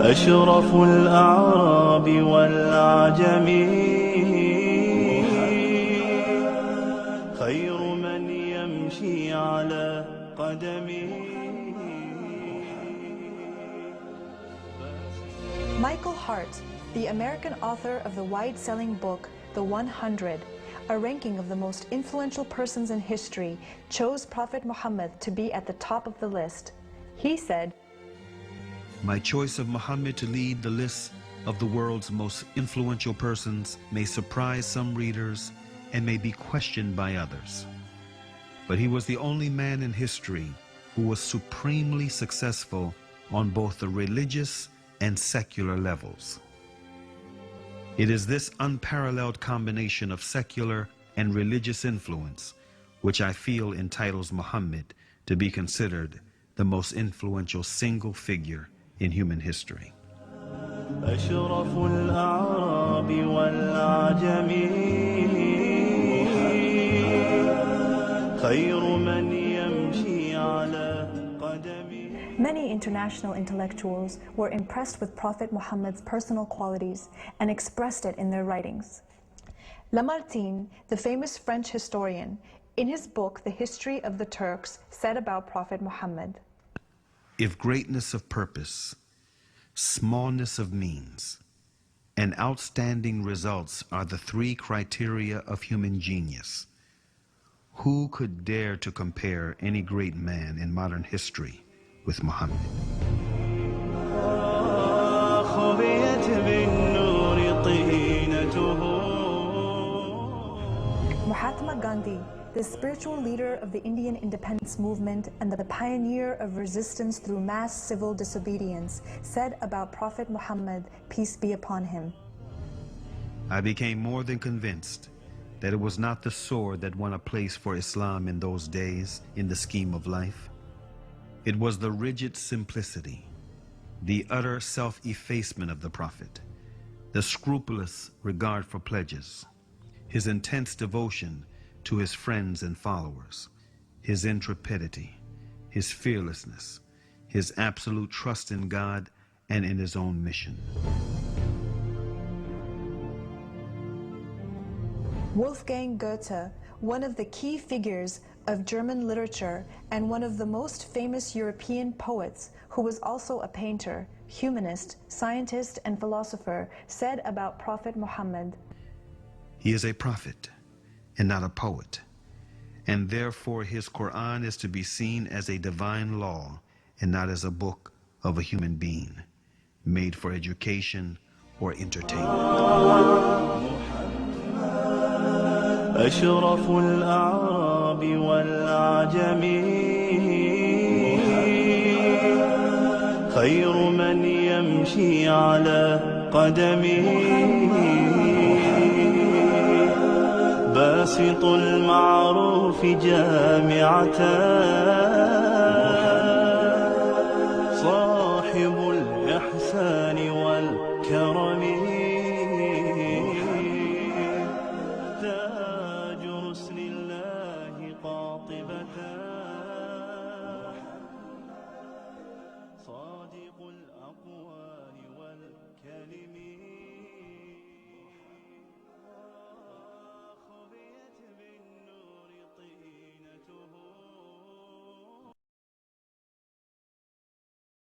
أشرف الأعراب والعجم خير من يمشي على قدمه. Michael Hart, the American author of the wide-selling book, The 100, a ranking of the most influential persons in history, chose Prophet Muhammad to be at the top of the list. He said, "My choice of Muhammad to lead the list of the world's most influential persons may surprise some readers and may be questioned by others. But he was the only man in history who was supremely successful on both the religious and secular levels. It is this unparalleled combination of secular and religious influence which I feel entitles Muhammad to be considered the most influential single figure in human history." أشرف الأعراب والعجم خير من يمشي على قدمه. Many international intellectuals were impressed with Prophet Muhammad's personal qualities and expressed it in their writings. Lamartine, the famous French historian, in his book The History of the Turks, said about Prophet Muhammad, "If greatness of purpose, smallness of means, and outstanding results are the three criteria of human genius, who could dare to compare any great man in modern history with Muhammad?" Mahatma Gandhi, the spiritual leader of the Indian independence movement and the pioneer of resistance through mass civil disobedience, said about Prophet Muhammad, peace be upon him, "I became more than convinced that it was not the sword that won a place for Islam in those days in the scheme of life. It was the rigid simplicity, the utter self-effacement of the Prophet, the scrupulous regard for pledges, his intense devotion to his friends and followers, his intrepidity, his fearlessness, his absolute trust in God and in his own mission." Wolfgang Goethe, one of the key figures of German literature and one of the most famous European poets, who was also a painter, humanist, scientist, and philosopher, said about Prophet Muhammad, "He is a prophet and not a poet, and therefore his Quran is to be seen as a divine law and not as a book of a human being, made for education or entertainment." أشرف الأعراب والعجم خير من يمشي على قدمه باسط المعروف جامعة